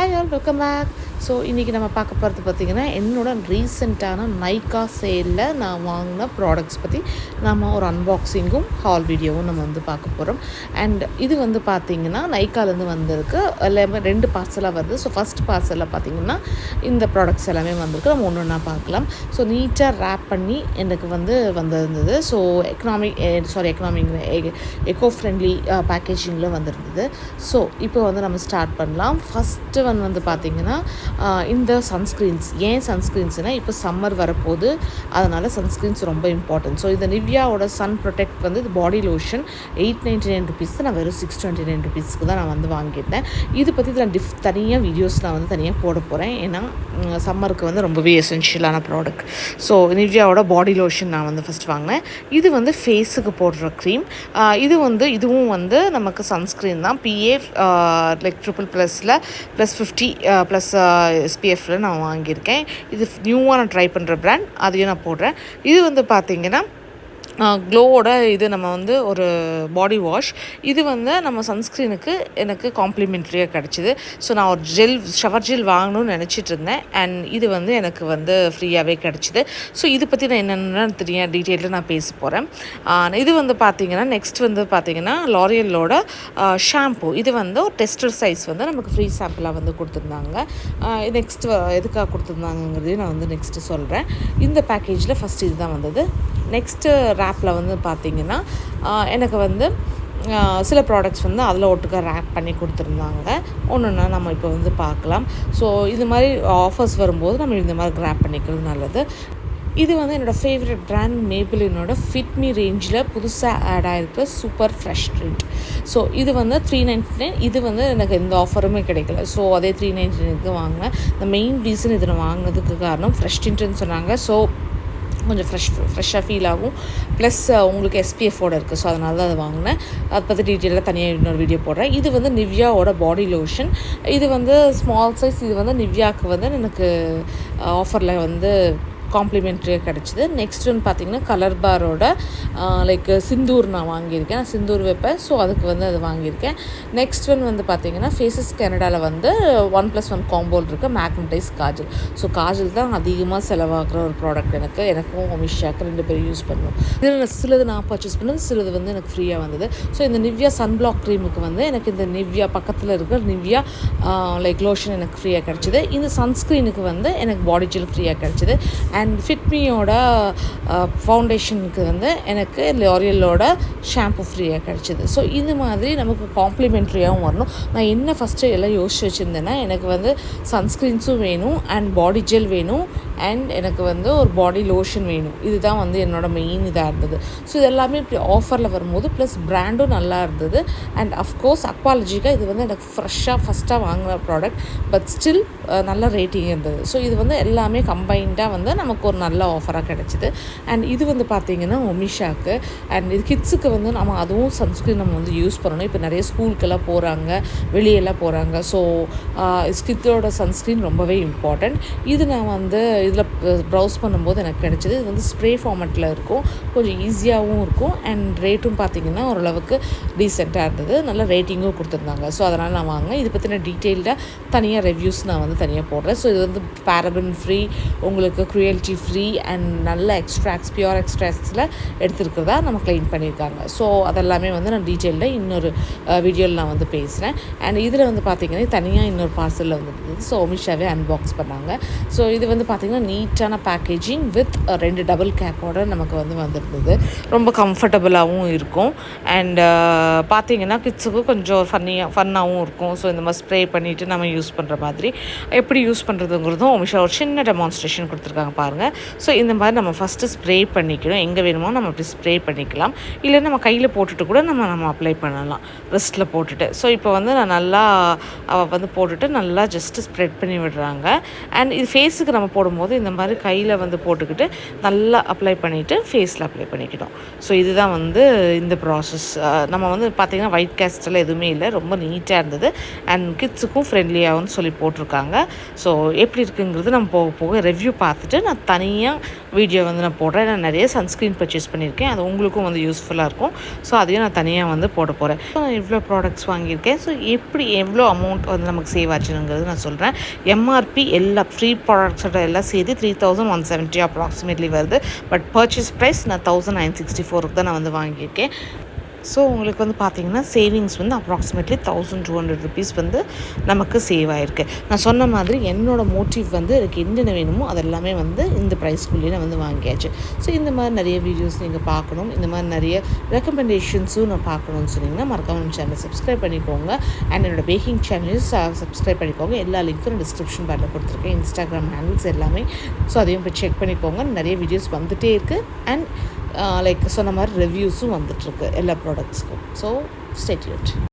Hi all, welcome back. So இன்றைக்கி நம்ம பார்க்க போகிறது பார்த்திங்கன்னா என்னோட ரீசெண்டான நைக்கா சேலில் நான் வாங்கின ப்ராடக்ட்ஸ் பற்றி நம்ம ஒரு அன்பாக்சிங்கும் ஹால் வீடியோவும் நம்ம வந்து பார்க்க போகிறோம். அண்ட் இது வந்து பார்த்திங்கன்னா நைக்காலேருந்து வந்திருக்கு. எல்லாமே 2 பார்சலாக வருது. ஸோ ஃபஸ்ட் பார்சலில் பார்த்திங்கன்னா இந்த ப்ராடக்ட்ஸ் எல்லாமே வந்திருக்கு. நம்ம ஒன்று ஒன்றா பார்க்கலாம். ஸோ நீட்டாக ரேப் பண்ணி எனக்கு வந்து வந்திருந்தது. ஸோ எக்கோ ஃப்ரெண்ட்லி பேக்கேஜிங்கில் வந்திருந்தது. ஸோ இப்போ வந்து நம்ம ஸ்டார்ட் பண்ணலாம். ஃபஸ்ட்டு வந்து பார்த்திங்கன்னா இந்த சன்ஸ்க்ரீன்ஸ். ஏன் சன்ஸ்க்ரீன்ஸ்னால் இப்போ சம்மர் வரப்போது, அதனால் சன்ஸ்க்ரீன்ஸ் ரொம்ப இம்பார்ட்டன்ட். ஸோ இந்த நிவ்யாவோட சன் ப்ரொடெக்ட் வந்து இது பாடி லோஷன் $899. நான் வெறும் $629 தான் நான் வந்து வாங்கியிருந்தேன். இது பற்றி நான் தனியாக வீடியோஸ் நான் வந்து தனியாக போட போகிறேன். ஏன்னா சம்மருக்கு வந்து ரொம்பவே எசென்ஷியலான ப்ராடக்ட். ஸோ நிவ்யாவோட பாடி லோஷன் நான் வந்து ஃபஸ்ட் வாங்கினேன். இது வந்து ஃபேஸுக்கு போடுற க்ரீம். இதுவும் வந்து நமக்கு சன்ஸ்க்ரீன் தான். PA லைக் +++ல் +50 ப்ளஸ் SPFல நான் வாங்கியிருக்கேன். இது நியூவாக நான் ட்ரை பண்ணுற ப்ராண்ட், அதையும் நான் போடுறேன். இது வந்து பார்த்திங்கன்னா க்ளோவோட இது நம்ம வந்து ஒரு பாடி வாஷ். இது வந்து நம்ம சன்ஸ்க்ரீனுக்கு எனக்கு காம்ப்ளிமெண்ட்ரியாக கிடச்சிது. ஸோ நான் ஒரு ஷவர் ஜெல் வாங்கணும்னு நினச்சிட்டு இருந்தேன். அண்ட் இது வந்து எனக்கு வந்து ஃப்ரீயாகவே கிடச்சிது. ஸோ இது பற்றி நான் என்னென்ன டீட்டெயிலில் நான் பேச போகிறேன். இது வந்து பார்த்திங்கன்னா நெக்ஸ்ட் வந்து பார்த்திங்கன்னா லாரியலோட ஷாம்பு. இது வந்து ஒரு டெஸ்டர் சைஸ் வந்து நமக்கு ஃப்ரீ சாம்பிளாக வந்து கொடுத்துருந்தாங்க. நெக்ஸ்ட் எதுக்காக கொடுத்துருந்தாங்கிறதையும் நான் வந்து நெக்ஸ்ட்டு சொல்கிறேன். இந்த பேக்கேஜில் ஃபஸ்ட்டு இது தான் வந்தது. நெக்ஸ்ட்டு ரேப்பில் வந்து பார்த்திங்கன்னா எனக்கு வந்து சில ப்ராடக்ட்ஸ் வந்து அதில் ஒட்டுக்க ரேப் பண்ணி கொடுத்துருந்தாங்க. ஒன்றுன்னா நம்ம இப்போ வந்து பார்க்கலாம். ஸோ இது மாதிரி ஆஃபர்ஸ் வரும்போது நம்ம இந்த மாதிரி ரேப் பண்ணிக்கிறது நல்லது. இது வந்து என்னோடய ஃபேவரட் பிராண்ட் மேபிளினோட ஃபிட்மி ரேஞ்சில் புதுசாக ஆட் ஆகிருக்கிற சூப்பர் ஃப்ரெஷ் ட்ரிண்ட். ஸோ இது வந்து $399. இது வந்து எனக்கு எந்த ஆஃபருமே கிடைக்கல. ஸோ அதே $399 வாங்கினேன். இந்த மெயின் ரீசன் இதை நான் வாங்கினதுக்கு காரணம் ஃப்ரெஷ் ட்ரிண்ட்னு சொன்னாங்க. ஸோ கொஞ்சம் ஃப்ரெஷ்ஷாக ஃபீல் ஆகும். ப்ளஸ் உங்களுக்கு SPFோடு இருக்குது. ஸோ அதனால தான் அதை வாங்கினேன். அதை பற்றி டீட்டெயிலாக தனியாக இன்னொரு வீடியோ போடுறேன். இது வந்து நிவ்யாவோட பாடி லோஷன். இது வந்து ஸ்மால் சைஸ். இது வந்து நிவ்யாவுக்கு வந்து எனக்கு ஆஃபரில் வந்து காம்ப்ளிமெண்ட்ரியாக கிடச்சிது. நெக்ஸ்ட் வந்து பார்த்திங்கன்னா கலர் பாரோட லைக் சிந்தூர் நான் வாங்கியிருக்கேன். நான் சிந்தூர் வைப்பேன். ஸோ அதுக்கு வந்து அது வாங்கியிருக்கேன். நெக்ஸ்ட் வந்து பார்த்திங்கன்னா ஃபேஸஸ் கனடாவில் வந்து 1+1 காம்போல் இருக்குது மேக்னடைஸ் காஜல். ஸோ காஜல் தான் அதிகமாக செலவாகிற ஒரு ப்ராடக்ட். எனக்கும் அமிஷாக்கு 2 பேரும் யூஸ் பண்ணுவோம். இதில் சிலது நான் பர்ச்சேஸ் பண்ணது, சிலது வந்து எனக்கு ஃப்ரீயாக வந்தது. ஸோ இந்த நிவ்யா சன்பிளாக் க்ரீமுக்கு வந்து எனக்கு இந்த நிவ்யா பக்கத்தில் இருக்கிற நிவ்யா லைக் லோஷன் எனக்கு ஃப்ரீயாக கிடச்சிது. இந்த சன்ஸ்க்ரீனுக்கு வந்து எனக்கு பாடி ஜெல் ஃப்ரீயாக கிடச்சிது. அண்ட் ஃபிட்மியோட ஃபவுண்டேஷனுக்கு வந்து எனக்கு லாரியலோட ஷாம்பு ஃப்ரீயாக கிடச்சிது. ஸோ இது மாதிரி நமக்கு காம்ப்ளிமெண்ட்ரியாகவும் வரணும். நான் என்ன ஃபஸ்ட்டு எல்லாம் யோசிச்சு வச்சுருந்தேன்னா, எனக்கு வந்து சன்ஸ்க்ரீன்ஸும் வேணும் அண்ட் பாடி ஜெல் வேணும் அண்ட் எனக்கு வந்து ஒரு பாடி லோஷன் வேணும். இதுதான் வந்து என்னோடய மெயின் இதாக இருந்தது. ஸோ இது எல்லாமே இப்படி ஆஃபரில் வரும்போது ப்ளஸ் ப்ராண்டும் நல்லா இருந்தது. அண்ட் அஃப்கோர்ஸ் அக்வாலஜிக்காக இது வந்து எனக்கு ஃபஸ்ட்டாக வாங்கின ப்ராடக்ட். பட் ஸ்டில் நல்ல ரேட்டிங் இருந்தது. ஸோ இது வந்து எல்லாமே கம்பைண்டாக வந்து நமக்கு ஒரு நல்ல ஆஃபராக கிடச்சிது. அண்ட் இது வந்து பார்த்திங்கன்னா ஒமிஷாக்கு. அண்ட் இது கிட்ஸுக்கு வந்து நம்ம அதுவும் சன்ஸ்க்ரீன் நம்ம வந்து யூஸ் பண்ணணும். இப்போ நிறைய ஸ்கூலுக்கெல்லாம் போகிறாங்க, வெளியெல்லாம் போகிறாங்க. ஸோ கிட்ஸோட சன்ஸ்க்ரீன் ரொம்பவே இம்பார்ட்டண்ட். இது நான் வந்து இதில் ப்ரௌஸ் பண்ணும்போது எனக்கு கிடச்சிது. இது வந்து ஸ்ப்ரே ஃபார்மேட்டில் இருக்கும். கொஞ்சம் ஈஸியாகவும் இருக்கும். அண்ட் ரேட்டும் பார்த்திங்கன்னா ஓரளவுக்கு டீசெண்டாக இருந்தது. நல்ல ரேட்டிங்கும் கொடுத்துருந்தாங்க. ஸோ அதனால் நான் வாங்கினேன். இது பற்றின டீட்டெயில்டாக தனியாக ரிவ்யூஸ் நான் வந்து தனியாக போடுறேன். ஸோ இது வந்து பேரபன் ஃப்ரீ, உங்களுக்கு க்ரூயல்ட்டி ஃப்ரீ அண்ட் நல்ல பியூர் எக்ஸ்ட்ராக்ட்ஸில் எடுத்துருக்கிறதா நம்ம க்ளைம் பண்ணியிருக்காங்க. ஸோ அதெல்லாமே வந்து நான் டீட்டெயிலில் இன்னொரு வீடியோவில் நான் வந்து பேசுகிறேன். அண்ட் இதில் வந்து பார்த்திங்கன்னா தனியாக இன்னொரு பார்சலில் வந்துருந்தது. ஸோ ஒமிஷாவே அன்பாக்ஸ் பண்ணாங்க. ஸோ இது வந்து பார்த்திங்கன்னா நீட்டான பேக்கேஜிங் வித் 2 டபுள் கேப்போடு நமக்கு வந்து வந்திருந்தது. ரொம்ப கம்ஃபர்டபுளாகவும் இருக்கும். அண்ட் பார்த்திங்கன்னா கிட்ஸுக்கு கொஞ்சம் ஃபன்னாகவும் இருக்கும். ஸோ இந்த மாதிரி ஸ்ப்ரே பண்ணிவிட்டு நம்ம யூஸ் பண்ணுற மாதிரி எப்படி யூஸ் பண்ணுறதுங்கிறதும் ஒமிஷா ஒரு சின்ன டெமான்ஸ்ட்ரேஷன் கொடுத்துருக்காங்க பாருங்கள். ஸோ இந்த மாதிரி நம்ம ஃபஸ்ட்டு ஸ்ப்ரே பண்ணிக்கணும். எங்கே வேணுமோ நம்ம அப்படி ஸ்ப்ரே பண்ணிக்கலாம். இல்லை நம்ம கையில் போட்டுட்டு கூட நம்ம அப்ளை பண்ணலாம், ரிஸ்ட்டில் போட்டுட்டு. ஸோ இப்போ வந்து நான் நல்லா வந்து போட்டுட்டு நல்லா ஜஸ்ட்டு ஸ்ப்ரெட் பண்ணி விடுறாங்க. அண்ட் இது ஃபேஸுக்கு நம்ம போடும்போது பண்ணும்போது இந்த மாதிரி கையில் வந்து போட்டுக்கிட்டு நல்லா அப்ளை பண்ணிவிட்டு ஃபேஸில் அப்ளை பண்ணிக்கிட்டோம். ஸோ இதுதான் வந்து இந்த ப்ராசஸ். நம்ம வந்து பார்த்திங்கன்னா ஒயிட் கேஸ்டெல்லாம் எதுவுமே இல்லை, ரொம்ப நீட்டாக இருந்தது. அண்ட் கிட்ஸுக்கும் ஃப்ரெண்ட்லியாகவும் சொல்லி போட்டிருக்காங்க. ஸோ எப்படி இருக்குங்கிறது நம்ம போக போக ரிவ்யூ பார்த்துட்டு நான் தனியாக வீடியோ வந்து நான் போடுறேன். நான் நிறைய சன்ஸ்க்ரீன் பர்ச்சேஸ் பண்ணியிருக்கேன், அது உங்களுக்கும் வந்து யூஸ்ஃபுல்லாக இருக்கும். ஸோ அதையும் நான் தனியாக வந்து போட போகிறேன். இவ்வளோ ப்ராடக்ட்ஸ் வாங்கியிருக்கேன். ஸோ எப்படி எவ்வளோ அமௌண்ட் வந்து நமக்கு சேவ் ஆச்சுங்கிறது நான் சொல்கிறேன். எம்ஆர்பி எல்லா ஃப்ரீ ப்ராடக்ட்ஸோட எல்லாம் சேர்த்து 3170 அப்ராக்சிமேட்லி வருது. பட் பர்ச்சேஸ் ப்ரைஸ் நான் 1964 தான் நான் வந்து வாங்கியிருக்கேன். ஸோ உங்களுக்கு வந்து பார்த்திங்கன்னா சேவிங்ஸ் வந்து அப்ராக்சிமேட்லி 1200 ருபீஸ் வந்து நமக்கு சேவ் ஆகிருக்கு. நான் சொன்ன மாதிரி என்னோடய மோட்டிவ் வந்து எனக்கு என்னென்ன வேணுமோ அதெல்லாமே வந்து இந்த ப்ரைஸ்க்குள்ளேயே நான் வந்து வாங்கியாச்சு. ஸோ இந்த மாதிரி நிறைய வீடியோஸ் நீங்கள் பார்க்கணும், இந்த மாதிரி நிறைய ரெக்கமெண்டேஷன்ஸும் நான் பார்க்கணுன்னு சொன்னிங்கன்னா மறக்காம நம்ம சேனலை சப்ஸ்கிரைப் பண்ணிக்கோங்க. அண்ட் என்னோடய பேக்கிங் சேனல்ஸ் சப்ஸ்கிரைப் பண்ணிக்கோங்க. எல்லா லிங்க்கும் நான் டிஸ்கிரிப்ஷன் பாரில் கொடுத்துருக்கேன், இன்ஸ்டாகிராம் ஹேண்டில்ஸ் எல்லாமே. ஸோ அதையும் போய் செக் பண்ணிக்கோங்க. நிறைய வீடியோஸ் வந்துகிட்டே இருக்குது. அண்ட் லைக் சொன்ன மாதிரி ரிவ்யூஸும் வந்துட்டுருக்கு எல்லா ப்ராடக்ட்ஸ்க்கும். So stay tuned.